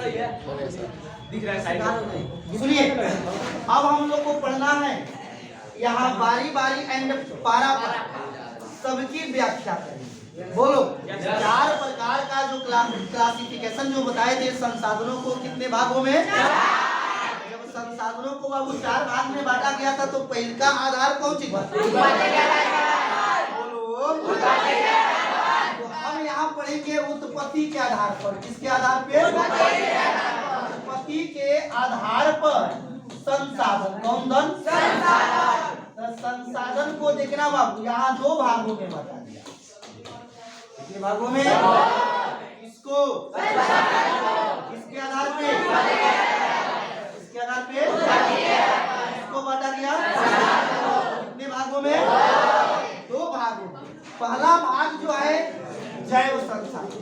दिख रहा है साइड। सुनिए, अब हम लोग को पढ़ना है यहाँ बारी बारी एंड पारा सबकी व्याख्या करेंगे। बोलो, 4 प्रकार का जो क्लासिफिकेशन जो बताए थे संसाधनों को कितने भागों में, जब संसाधनों को बाबू 4 भाग में बांटा गया था तो पहले का आधार कौन सी था? बोलो, तो हम यहाँ पढ़ेंगे उत्पत्ति के आधार पर। किसके आधार पे? उत्पत्ति के आधार पर संसाधन। कौन धन? संसाधन। संसाधन को देखना बाबू, यहाँ 2 भागों में बता दिया। कितने भागों में? किसको? किसके आधार पे? किसके आधार पे? किसको बांटा गया? कितने भागों में? 2 भागों में। पहला भाग जो है जैव संसाधन।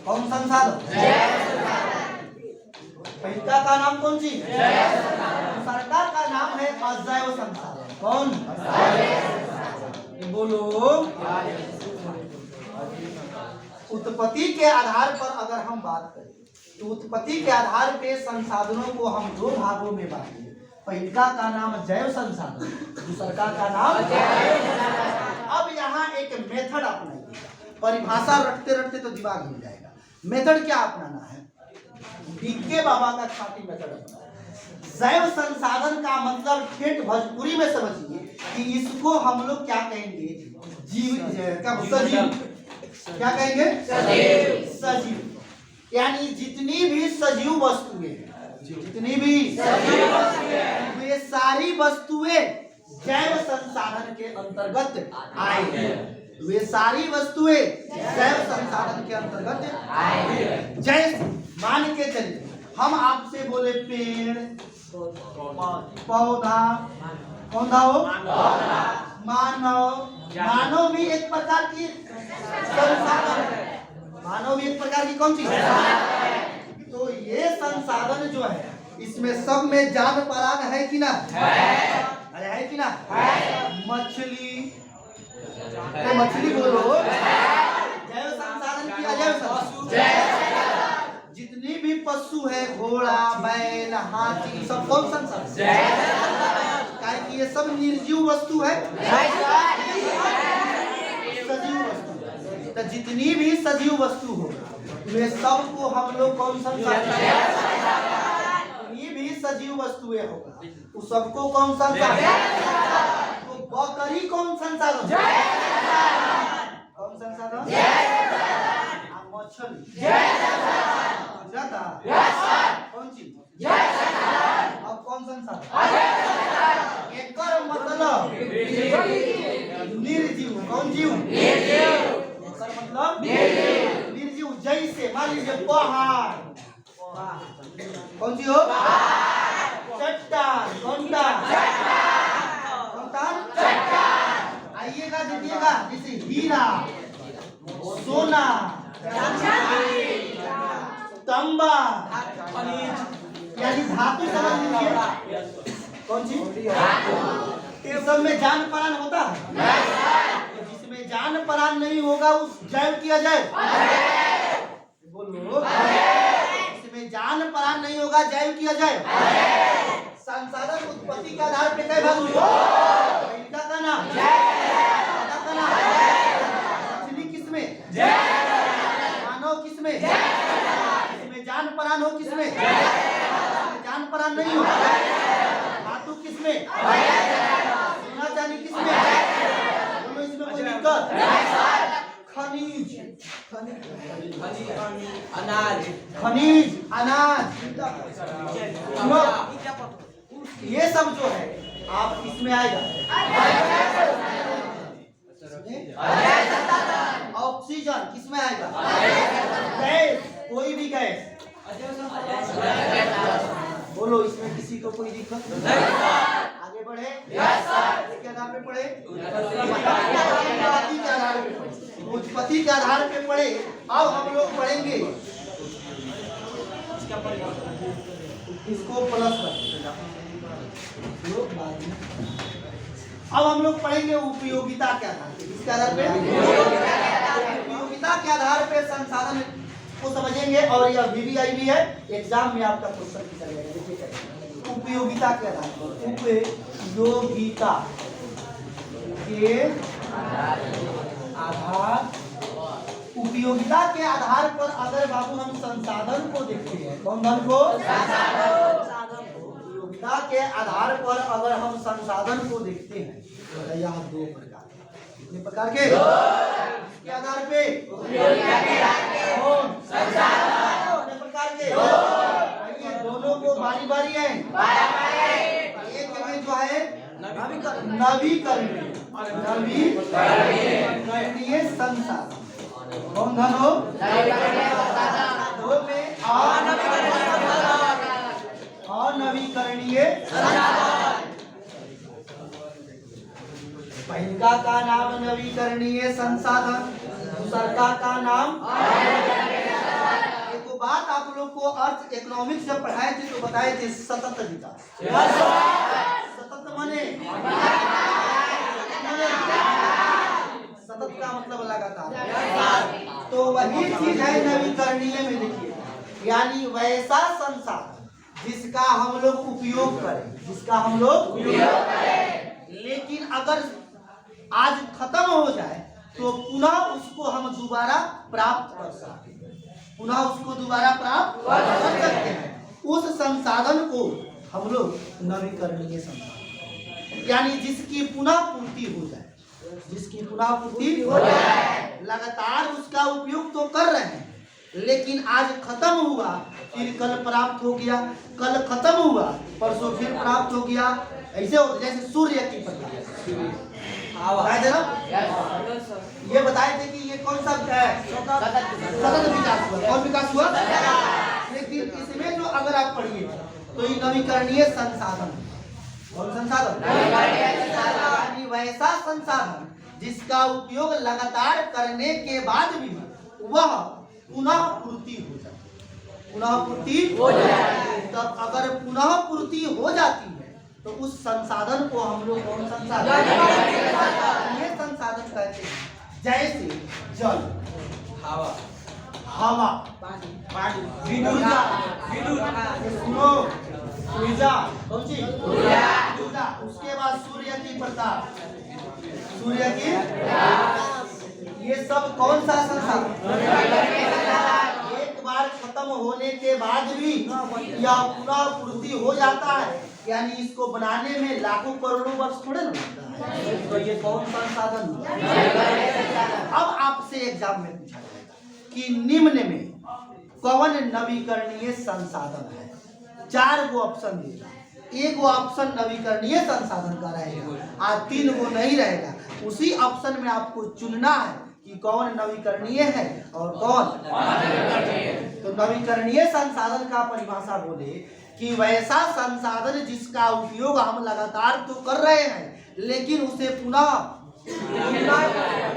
कौन संसाधन? पहला का नाम कौन सी? दूसरा का नाम है अजैव संसाधन। कौन? बोलो, उत्पत्ति के आधार पर अगर हम बात करें तो उत्पत्ति के आधार पे संसाधनों को हम 2 भागों में बांटेंगे। पहला का नाम जैव संसाधन, दूसरा का नाम। अब यहाँ एक मेथड अपनाइएगा। परिभाषा रटते रटते तो दिमाग हिल जाएगा। मेथड क्या अपनाना है? डीके बाबा का खाटी मेथड अपना। जैव संसाधन का मतलब ठेठ भोजपुरी में समझिए कि इसको हम लोग क्या कहेंगे? सजीव। क्या कहेंगे? सजीव। यानी जितनी भी सजीव वस्तुएं, जितनी भी सजीव वस्तुएं, वे सारी वस्तुएं जैव संसाधन के अंतर्गत आएंगी। वे सारी वस्तुएं जैव संसाधन के अंतर्गत आएंगी। जैसे मान के चलिए हम आपसे बोले पेड़, पौधा, कौन था वो? मानव। मानव भी एक प्रकार की संसाधन है। मानव भी एक प्रकार की कौन सी? तो ये संसाधन जो है इसमें सब में जान परान है कि ना? है कि ना? मछली, तो मछली बोलो जैव संसाधन की अजैव संसाधन। जितनी भी पशु है, घोड़ा, बैल, हाथी, सब कौन संसाधन? क्या कि ये सब निर्जीव वस्तु है, सजीव वस्तु। तो जितनी भी सजीव वस्तु हो वे सब को हम लोग कौन संसाधन? ये भी सजीव वस्तुएं होगा, उस सबको कौन संसाधन? तो बकरी कौन संसाधन? कौन संसाधन? मछली जाता कौन चीज? अब कौन संसाधन? एकर मतलब निर्जीव। कौन जीव? एकर मतलब निर्जीव। जैसे मान लीजिए पहाड़, कौन सी हो? चट्टान। कौन सा? आइएगा देखिएगा, जैसे हीरा, सोना, तांबा, यानी धातु समझ लीजिए। कौन सी? ये सब में जान परान होता है। जिसमें जान परान नहीं होगा उस जैव किया जाए। बोलो, इसमें जान परान नहीं होगा जैव किया जाए। संसाधन उत्पत्ति के आधार पे कई भाग हुए? पहला का नाम मछली, किसमें? मानव, किसमें? इसमें जान परान हो, किसमें? जान परान नहीं हो। धातु किसमें? सोना चांदी किसमें? बोलो, इसमें कोई दिक्कत? खनिज, खनिज, अनाज, ये सब जो है आप इसमें आएगा। ऑक्सीजन किसमें आएगा? गैस, कोई भी गैस। बोलो, इसमें किसी को कोई दिक्कत नहीं? आगे बढ़े, इसके आधार पे पढ़े, उत्पत्ति के आधार पे पढ़े। अब हम लोग पढ़ेंगे इसको प्लस। अब हम लोग पढ़ेंगे उपयोगिता के आधार पे। इसके आधार पे उपयोगिता के आधार पे संसाधन को समझेंगे और यह VVI भी है, एग्जाम में आपका क्वेश्चन पूछा जाएगा। देखिए उपयोगिता के आधार पर, उपयोगिता के आधार, उपयोगिता के आधार पर अगर बाबू हम संसाधन को देखते हैं, कौन धन को? उपयोगिता के आधार पर अगर हम संसाधन को देखते हैं तो यहाँ दो प्रकार, कितने प्रकार के? के आधार पे कौन? कितने प्रकार के? ये दोनों को बारी बारी है। एक में जो है नवीकरणीय संसाधन, कौन धन हो? दो में अनवीकरणीय संसाधन। पहला का नाम नवीकरणीय संसाधन, दूसरा का नाम। एक बात आप लोग को अर्थ इकोनॉमिक्स जब पढ़ाए थे तो बताए थे सतत विकास। सतत माने सतत का मतलब लगातार, तो वही चीज है नवीकरणीय में। देखिए यानी वैसा संसाधन जिसका हम लोग उपयोग करें, जिसका हम लोग उपयोग करें, लेकिन अगर आज खत्म हो जाए तो पुनः उसको हम दोबारा प्राप्त कर सकते हैं, पुनः उसको दोबारा प्राप्त कर सकते हैं। उस संसाधन को हम लोग नवीकरणीय संसाधन, यानी जिसकी पुनः पूर्ति हो जाए, जिसकी पुनः पूर्ति हो जाए, लगातार उसका उपयोग तो कर रहे हैं लेकिन आज खत्म हुआ फिर कल प्राप्त हो गया, कल खत्म हुआ परसों फिर प्राप्त हो गया, ऐसे होता जैसे सूर्य की प्रकाश। ये बताए थे कि ये कौन सा है? सतत विकास हुआ। कौन विकास हुआ? लेकिन इसमें जो अगर आप पढ़िए तो ये नवीकरणीय संसाधन, कौन संसाधन? यानी वैसा संसाधन जिसका उपयोग लगातार करने के बाद भी वह पुनः पूर्ति हो जाए, पुनः पूर्ति हो जाए। तब अगर पुनः पूर्ति हो जाती है तो उस संसाधन को हम लोग कौन संसाधन? ये संसाधन कहते हैं। जैसे जल, हवा, पानी, ऊर्जा, कौन सी ऊर्जा, उसके बाद सूर्य की प्रकाश, सूर्य की, ये सब कौन सा संसाधन? एक बार खत्म होने के बाद भी यह पुनः पूर्ति हो जाता है, यानी इसको बनाने में लाखों करोड़ों वर्ष थोड़े लगता है, तो ये कौन संसाधन? अब आपसे एग्जाम में पूछा जाएगा कि निम्न में कौन नवीकरणीय संसाधन है? 4 गो ऑप्शन देगा, एक ऑप्शन नवीकरणीय संसाधन का रहेगा और 3 गो नहीं रहेगा। उसी ऑप्शन में आपको चुनना है कि कौन नवीकरणीय है और कौन। तो नवीकरणीय संसाधन का परिभाषा बोले कि वैसा संसाधन जिसका उपयोग हम लगातार तो कर रहे हैं लेकिन उसे पुनः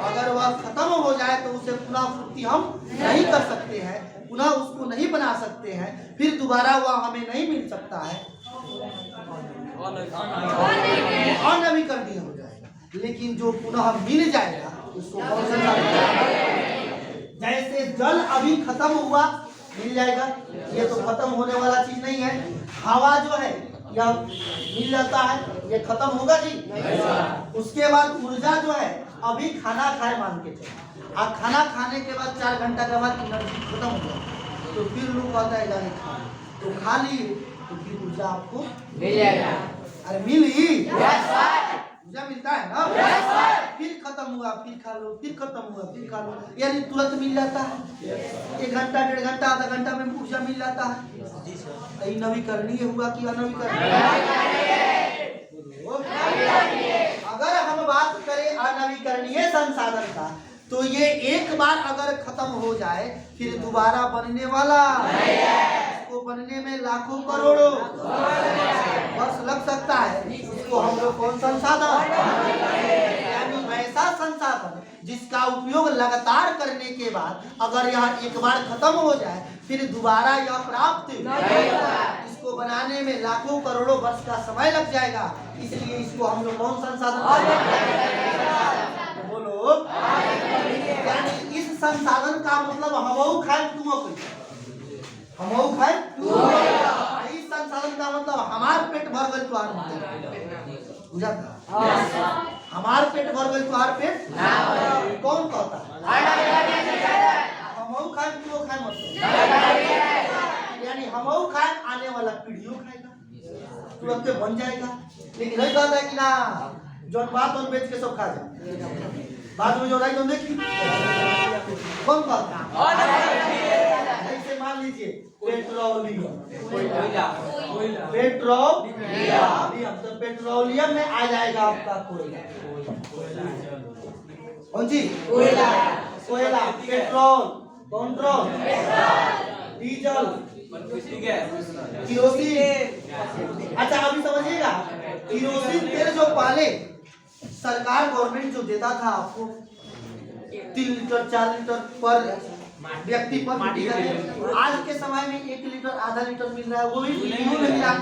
अगर वह खत्म हो जाए तो उसे पुनः पूर्ति हम नहीं कर सकते हैं, पुनः उसको नहीं बना सकते हैं, फिर दोबारा वह हमें नहीं मिल सकता है, अनवीकरणीय हो जाएगा। लेकिन जो पुनः मिल जाएगा उसको कौन संसाधन? जैसे जल अभी खत्म हुआ मिल जाएगा, ये तो खत्म होने वाला चीज नहीं है। हवा जो है यह मिल जाता है, ये खत्म होगा जी। उसके बाद ऊर्जा जो है अभी खाना खाए मान के चले, और खाना खाने के बाद 4 घंटा के बाद एनर्जी खत्म हो जाए तो फिर लोग कहता है जाने खा, तो खा लिए तो फिर ऊर्जा आपको मिल जाएगा। अरे मिल ही ऊर्जा मिलता है ना, फिर खत्म हुआ फिर खा लो, फिर खत्म हुआ फिर खा लो, यानी तुरंत मिल जाता है। 1 घंटा 1.5 घंटा आधा घंटा में ऊर्जा मिल जाता है। यही नवीकरणीय हुआ कि अनवीकरणीय? अगर हम बात करें अनवीकरणीय संसाधन का तो ये एक बार अगर खत्म हो जाए फिर दोबारा बनने वाला इसको बनने में लाखों करोड़ों वर्ष लग सकता है। इसको हम लोग कौन संसाधन? यानी वैसा संसाधन जिसका उपयोग लगातार करने के बाद अगर यह एक बार खत्म हो जाए फिर दोबारा यह प्राप्त इसको बनाने में लाखों करोड़ों वर्ष का समय लग जाएगा, इसलिए इसको हम लोग कौन संसाधन? बोलो। यानी इस संसाधन का मतलब हमहू खाए तुमो हमहू खाए इस संसाधन का मतलब हमार पेट भर गई तुहार बुझाता हमार पेट भर गई तुहार पेट कौन कहता हमहू खाए तुमो खाए मतलब यानी हमहू खाए आने वाला पीढ़ियों खाएगा तुरंत बन जाएगा। लेकिन नहीं कहता है कि ना जो बात उन बेच के सब खा जाए बाद में जो राई तुम देखी कौन कहता ऐसे मान लीजिए पेट्रोलियम तो पेट्रोलियम में आ जाएगा आपका कोयला कौन सी कोयला पेट्रोल पेट्रोल डीजल किरोसिन। अच्छा अभी समझिएगा किरोसिन तेल जो पहले सरकार गवर्नमेंट जो देता था आपको 3 लीटर 4 लीटर पर व्यक्ति पर आज के समय में 1 लीटर आधा लीटर मिल रहा है वो भी नहीं मिल रहा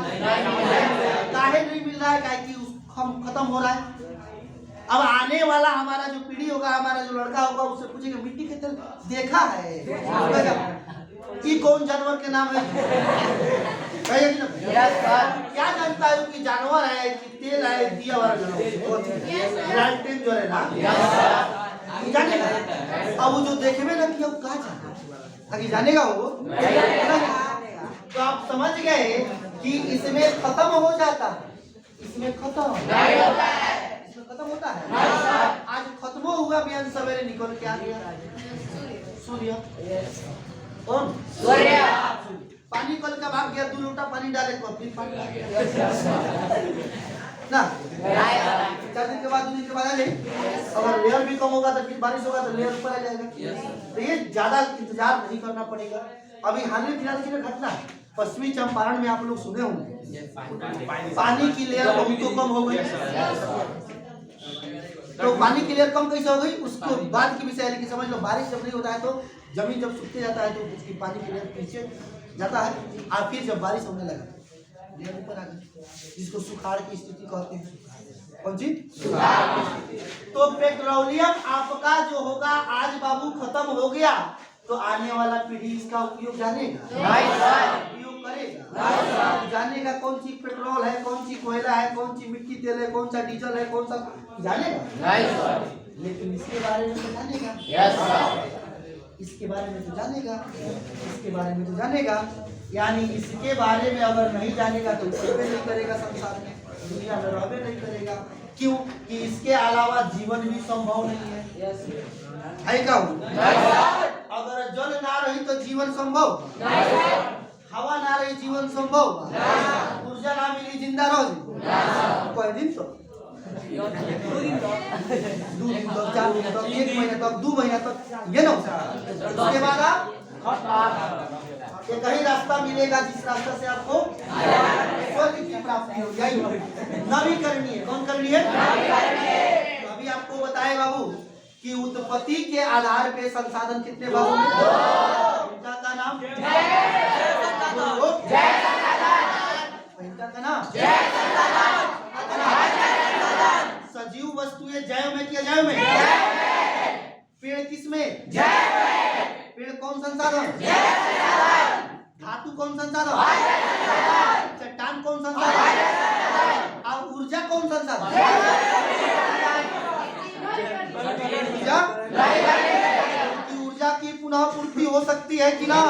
काहे नहीं मिल रहा है काहे कि खत्म हो रहा है। अब आने वाला हमारा जो पीढ़ी होगा हमारा जो लड़का होगा उससे पूछेंगे मिट्टी के तेल देखा है कि कौन जानवर के नाम है क्या जानता है कि जानवर है कि तेल है दिया वाला लालटेन जो है ना जानेगा। अब वो जो देखेंगे ना कि अब कहाँ जाना आगे जानेगा वो तो आप समझ गए कि इसमें खत्म हो जाता है इसमें खत्म होता है। आज खत्म हुआ बयान सवेरे निकल के आ गया सूर्य कौन सूर्य पानी कल का भाग गया 2 लोटा पानी डाले तो फिर पानी ना 4 दिन के बाद 2 दिन के बाद आ जाए अगर लेयर भी कम होगा तो फिर बारिश होगा तो लेयर ऊपर आ जाएगा। तो ये ज्यादा इंतजार नहीं करना पड़ेगा। अभी हाल ही फिलहाल की घटना पश्चिमी चंपारण में आप लोग सुने होंगे पानी की लेयर बहुत तो कम हो गई। तो पानी की लेयर कम कैसे हो गई उसको बाद की विषय है लेकिन समझ लो बारिश जब नहीं होता है तो जमीन जब सूखते जाता है तो उसकी पानी की लेयर पीछे जाता है और फिर जब बारिश होने लगा लेयर ऊपर आ गई जिसको सुखाड़ की स्थिति कहते हैं। कौन सी सुखाड़। तो पेट्रोलियम आपका जो होगा आज बाबू खत्म हो गया तो आने वाला पीढ़ी इसका उपयोग जानेगा उपयोग करेगा जानेगा कौन सी पेट्रोल है कौन सी कोयला है कौन सी मिट्टी तेल है कौन सा डीजल है कौन सा जानेगा लेकिन इसके बारे में तो जानेगा इसके बारे में तो जानेगा इसके बारे में तो जानेगा यानी इसके बारे में अगर नहीं जानेगा तो रहबे नहीं करेगा संसार में दुनिया में रहबे नहीं करेगा। क्यों कि इसके अलावा जीवन भी संभव नहीं है क्या अगर जल ना रही तो जीवन संभव हवा ना रही जीवन संभव ऊर्जा ना मिली जिंदा रह कोई दिन तो 2 दिन तक 4 दिन तक 1 महीना तक 2 महीना तक ये ना उसके बाद आप एक ही रास्ता मिलेगा जिस रास्ता से आपको स्वर्ग की प्राप्ति हो जाएगी नवी करनी है। कौन करनी है अभी आपको बताए बाबू कि उत्पत्ति के आधार पे संसाधन कितने बाबू इनका का नाम इनका का नाम सजीव वस्तुएं जैव में किया जैव में पेड़ किस में पेड़ कौन संसाधन धातु कौन संसाधन चट्टान कौन संसाधन और ऊर्जा कौन संसाधन ऊर्जा की पुनः पूर्ति हो सकती है कि ना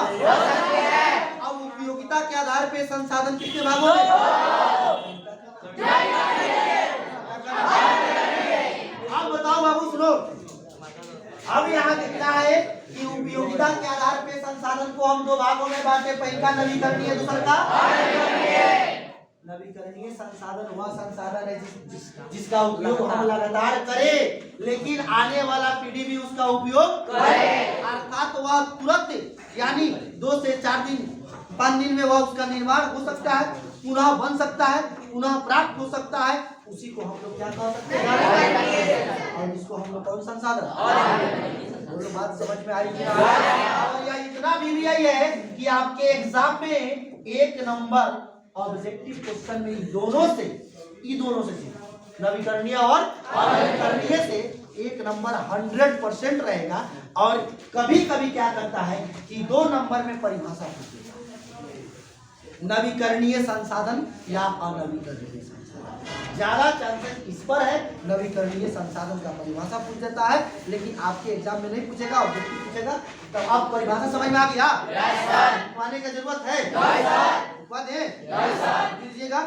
अब उपयोगिता के आधार पे संसाधन कितने भागों में अब बताओ बाबू सुनो अब यहाँ कितना है कि उपयोगिता के आधार पे संसाधन को हम 2 भागों में बांटे पहला नवीकरणीय दूसरा का नवीकरणीय संसाधन वह संसाधन है जिसका उपयोग हम लगातार करें लेकिन आने वाला पीढ़ी भी उसका उपयोग करे अर्थात वह तुरंत यानी 2 से 4 दिन 5 दिन में वह उसका निर्माण हो सकता है पुनः बन सकता है पुनः प्राप्त हो सकता है उसी को हम लोग क्या कह सकते हैं और इसको हम लोग कौन संसाधन बोलो बात समझ में आई कि और यह इतना भी यही है कि आपके एग्जाम में 1 नंबर ऑब्जेक्टिव क्वेश्चन में इन दोनों से नवीकरणीय और अनवीकरणीय से एक नंबर 100% रहेगा। और कभी कभी क्या करता है कि 2 नंबर में परिभाषा पूछ लेता है, नवीकरणीय संसाधन या अनवीकरणीय संसाधन। ज्यादा चांसेस इस पर है, नवीकरणीय संसाधन का परिभाषा पूछ देता है, लेकिन आपके एग्जाम में नहीं पूछेगा, ऑब्जेक्टिव पूछेगा। तो आप परिभाषा समझ में आ गया? पाने की जरूरत है? दीजिएगा।